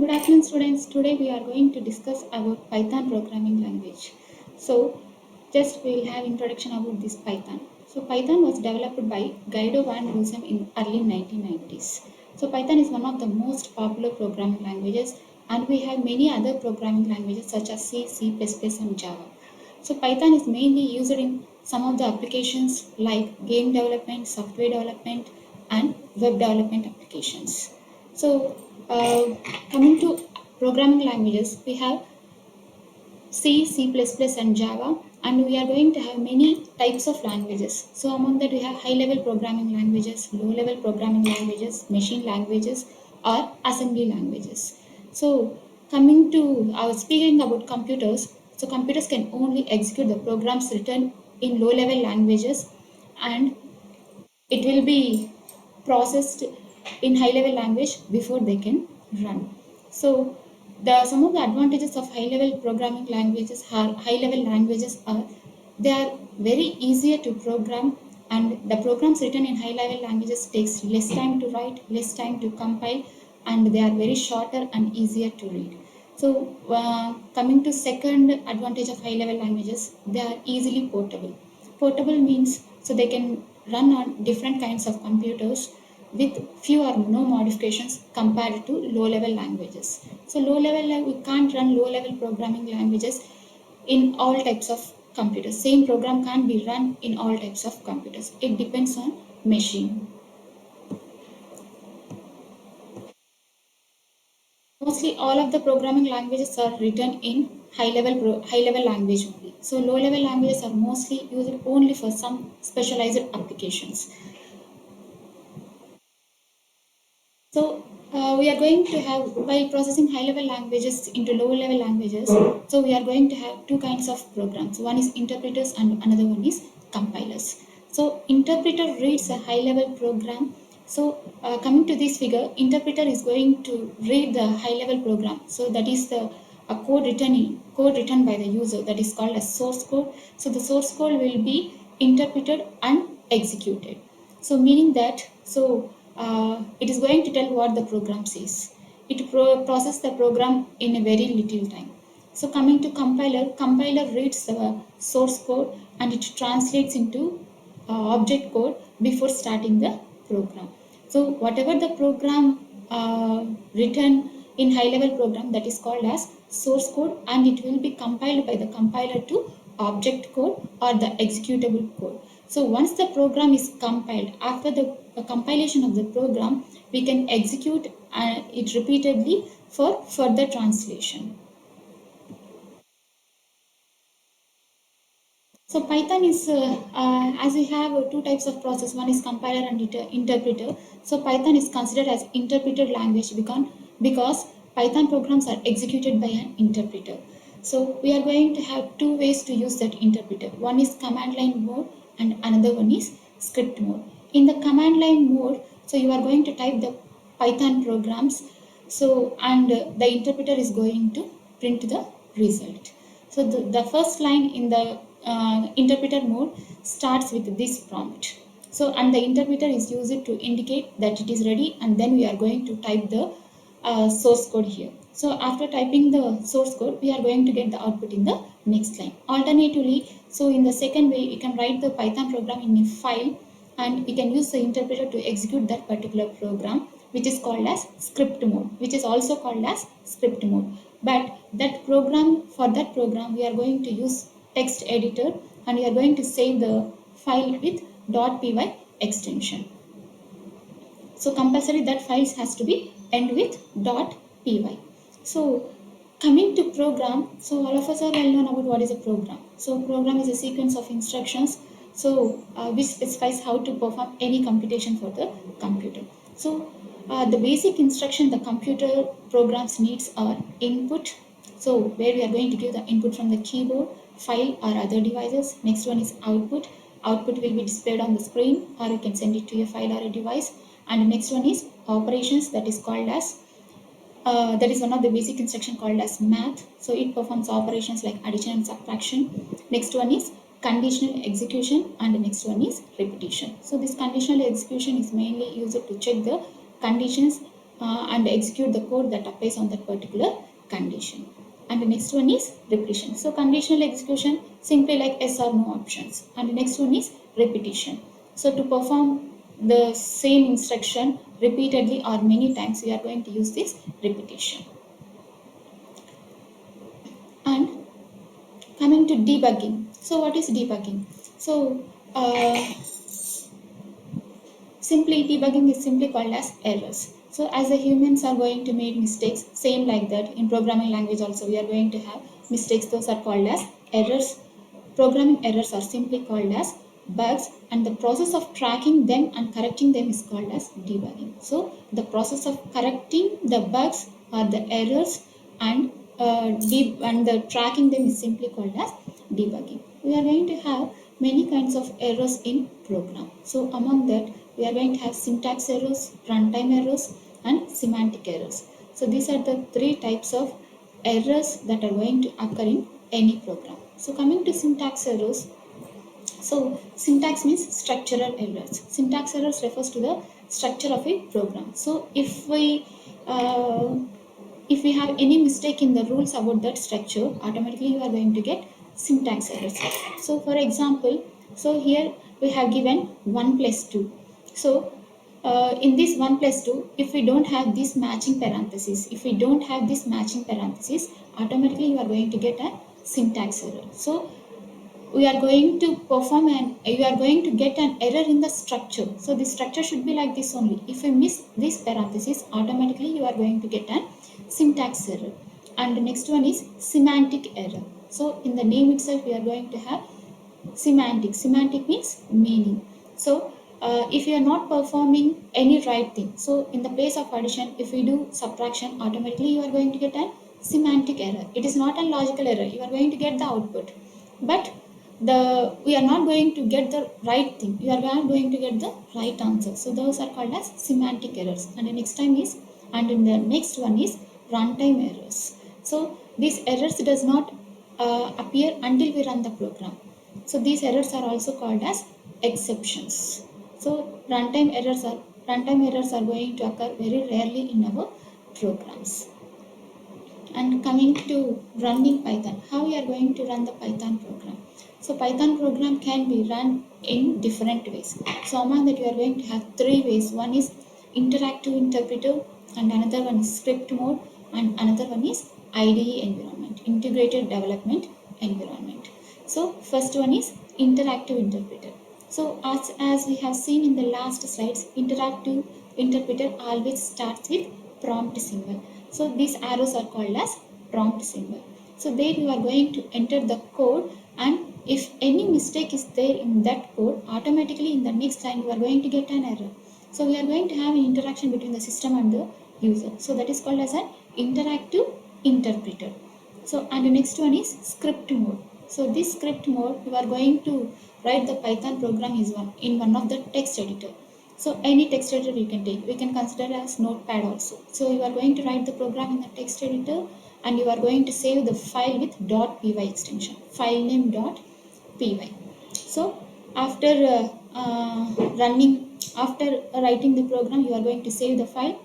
Good afternoon, students. Today we are going to discuss about Python programming language. So, just we will have introduction about this Python. So, Python was developed by Guido van Rossum in early 1990s. So, Python is one of the most popular programming languages, and we have many other programming languages such as C, C++, and Java. So, Python is mainly used in some of the applications like game development, software development, and web development applications. So, coming to programming languages, we have C, C++, and Java, and we are going to have many types of languages. So, among that, we have high level programming languages, low level programming languages, machine languages, or assembly languages. So, coming to speaking about computers, so computers can only execute the programs written in low level languages, and it will be processed in high level language before they can run. So the some of the advantages of high level languages are they are very easier to program, and the programs written in high level languages takes less time to write, less time to compile, and they are very shorter and easier to read. So coming to second advantage of high level languages, they are easily portable. Portable means so they can run on different kinds of computers with few or no modifications compared to low level languages. So low level we can't run low level programming languages in all types of computers. Same program can't be run in all types of computers. It depends on machine. Mostly all of the programming languages are written in high level language only. So low level languages are mostly used only for some specialized applications. So we are going to have, by processing high level languages into low level languages, so we are going to have two kinds of programs. One is interpreters and another one is compilers. So interpreter reads a high level program. So coming to this figure, interpreter is going to read the high level program. So that is the a code written by the user, that is called as source code. So the source code will be interpreted and executed. So meaning that it is going to tell what the program says. It process the program in a very little time. So coming to compiler, compiler reads the source code and it translates into object code before starting the program. So whatever the program written in high level program, that is called as source code, and it will be compiled by the compiler to object code or the executable code. So once the program is compiled, after the compilation of the program, we can execute it repeatedly for further translation. So Python is, as we have two types of process, one is compiler and interpreter. So Python is considered as interpreted language because Python programs are executed by an interpreter. So we are going to have two ways to use that interpreter. One is command line mode and another one is script mode. In the command line mode, so you are going to type the Python programs. So and the interpreter is going to print the result. So the first line in the interpreter mode starts with this prompt. So and the interpreter is used to indicate that it is ready, and then we are going to type the source code here. So after typing the source code, we are going to get the output in the next line. Alternatively, so in the second way, we can write the Python program in a file, and we can use the interpreter to execute that particular program, which is called as script mode, which is also called as script mode. But that program, for that program, we are going to use text editor, and we are going to save the file with .py extension. So compulsory that files has to be end with .py. So coming to program, so all of us are well known about what is a program. So program is a sequence of instructions, so which specifies how to perform any computation for the computer. So the basic instruction the computer programs needs are input, so where we are going to give the input from the keyboard, file or other devices. Next one is output. Output will be displayed on the screen, or you can send it to a file or a device. And the next one is operations, that is called as that is one of the basic instruction called as math. So it performs operations like addition and subtraction. Next one is conditional execution, and the next one is repetition. So this conditional execution is mainly used to check the conditions and execute the code that applies on that particular condition. And the next one is repetition. So conditional execution, simply like yes or no options. And the next one is repetition. So to perform the same instruction repeatedly or many times, we are going to use this repetition. And coming to debugging. So what is debugging? So simply debugging is simply called as errors. So as the humans are going to make mistakes, same like that in programming language also we are going to have mistakes. Those are called as errors. Programming errors are simply called as bugs, and the process of tracking them and correcting them is called as debugging. So the process of correcting the bugs or the errors and the tracking them is simply called as debugging. We are going to have many kinds of errors in program. So among that we are going to have syntax errors, runtime errors, and semantic errors. So these are the three types of errors that are going to occur in any program. So coming to syntax errors, so syntax means structural errors. Syntax errors refers to the structure of a program. So if we have any mistake in the rules about that structure, automatically you are going to get syntax errors. So for example, so here we have given 1 plus 2. So in this 1 plus 2, if we don't have this matching parenthesis, automatically you are going to get a syntax error. So we are going to perform and you are going to get an error in the structure. So the structure should be like this only. If you miss this parenthesis, automatically you are going to get an syntax error. And the next one is semantic error. So in the name itself we are going to have semantic. Semantic means meaning. So if you are not performing any right thing, so in the place of addition, if we do subtraction, automatically you are going to get a semantic error. It is not a logical error. You are going to get the output, but we are not going to get the right thing. You are not going to get the right answer. So those are called as semantic errors. And the next one is runtime errors. So these errors does not appear until we run the program. So these errors are also called as exceptions. So runtime errors are going to occur very rarely in our programs. And coming to running Python, how we are going to run the Python program? So Python program can be run in different ways. So among that, you are going to have three ways. One is interactive interpreter, and another one is script mode, and another one is IDE environment, integrated development environment. So first one is interactive interpreter. So as we have seen in the last slides, interactive interpreter always starts with prompt symbol. So these arrows are called as prompt symbol. So there you are going to enter the code, and if any mistake is there in that code, automatically in the next line you are going to get an error. So we are going to have an interaction between the system and the user. So that is called as an interactive interpreter. So and the next one is script mode. So this script mode, you are going to write the Python program in one of the text editor. So any text editor you can take. We can consider as Notepad also. So you are going to write the program in the text editor, and you are going to save the file with .py extension, file name .py. So after writing the program, you are going to save the file,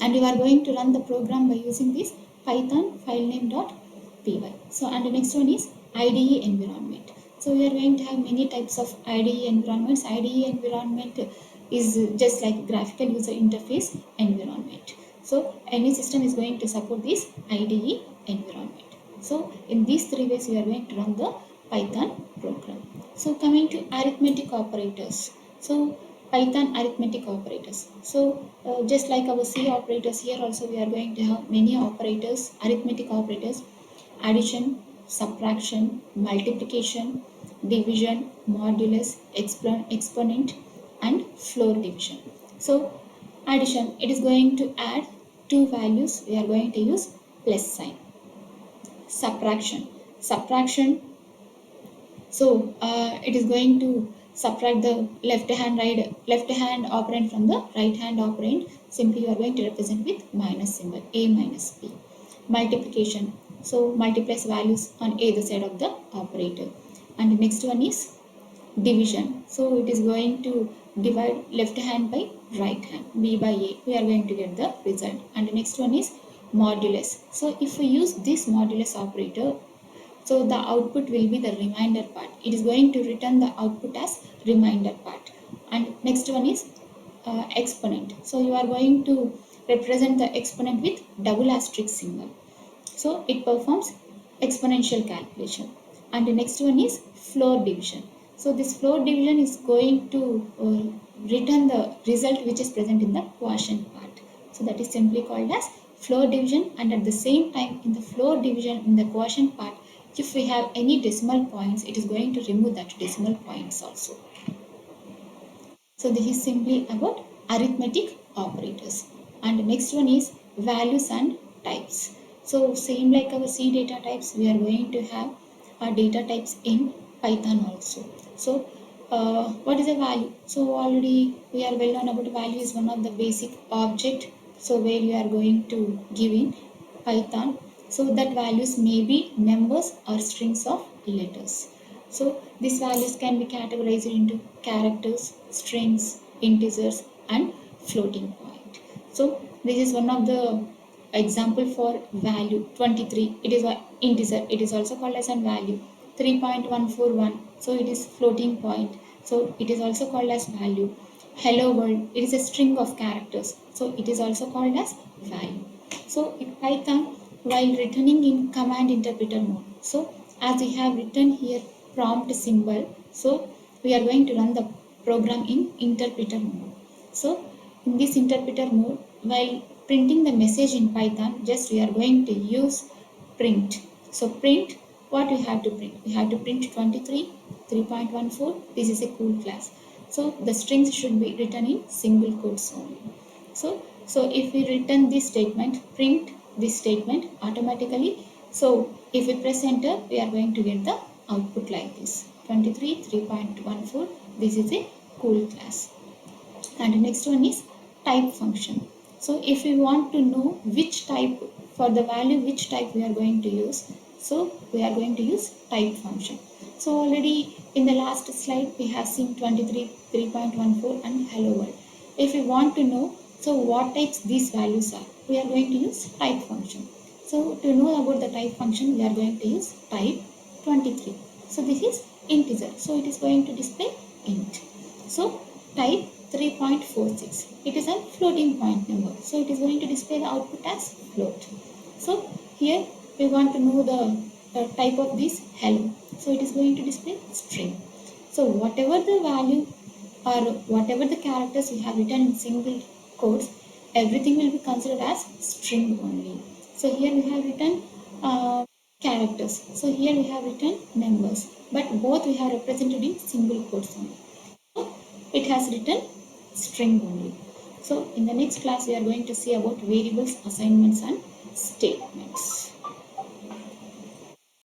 and you are going to run the program by using this Python file name .py. So and the next one is IDE environment. So we are going to have many types of IDE environments. IDE environment is just like graphical user interface environment. So any system is going to support this IDE environment. So in these three ways we are going to run the Python program. So coming to arithmetic operators. So Python arithmetic operators. So just like our C operators, here also we are going to have many operators, arithmetic operators: addition, subtraction, multiplication, division, modulus, exponent, and floor division. So addition, it is going to add two values. We are going to use plus sign. Subtraction, so it is going to subtract the left hand operand from the right hand operand. Simply you are going to represent with minus symbol, a minus b. Multiplication, so multiplies values on either side of the operator. And the next one is division. So it is going to divide left hand by right hand, b by a, we are going to get the result. And the next one is modulus. So if we use this modulus operator, so the output will be the remainder part. It is going to return the output as remainder part. And next one is exponent. So you are going to represent the exponent with double asterisk symbol. So it performs exponential calculation. And the next one is floor division. So this floor division is going to return the result which is present in the quotient part. So that is simply called as floor division. And at the same time, in the floor division in the quotient part, if we have any decimal points, it is going to remove that decimal points also. So this is simply about arithmetic operators. And the next one is values and types. So same like our C data types, we are going to have our data types in Python also. So what is a value? So already we are well known about value is one of the basic object. So where you are going to give in Python. So that values may be numbers or strings of letters. So these values can be categorized into characters, strings, integers and floating point. So this is one of the example for value 23. It is an integer. It is also called as a value. 3.141. So it is floating point. So it is also called as value. Hello world. It is a string of characters. So it is also called as value. So in Python, while returning in command interpreter mode. So as we have written here prompt symbol, so we are going to run the program in interpreter mode. So in this interpreter mode, while printing the message in Python, just we are going to use print. So print, what we have to print? We have to print 23, 3.14. This is a cool class. So the strings should be written in single quotes only. So if we return this statement, print this statement automatically. So if we press enter, we are going to get the output like this. 23, 3.14. This is a cool class. And the next one is type function. So if we want to know which type, for the value which type we are going to use, so we are going to use type function. So already in the last slide we have seen 23, 3.14 and hello world. If we want to know so what types these values are, we are going to use type function. So to know about the type function, we are going to use type 23. So this is integer. So it is going to display int. So type 3.46. It is a floating point number. So it is going to display the output as float. So here we want to know the type of this hello. So it is going to display string. So whatever the value or whatever the characters we have written in single quotes, everything will be considered as string only. So here we have written characters. So here we have written numbers, but both we have represented in single quotes only. So it has written string only. So in the next class we are going to see about variables, assignments and statements.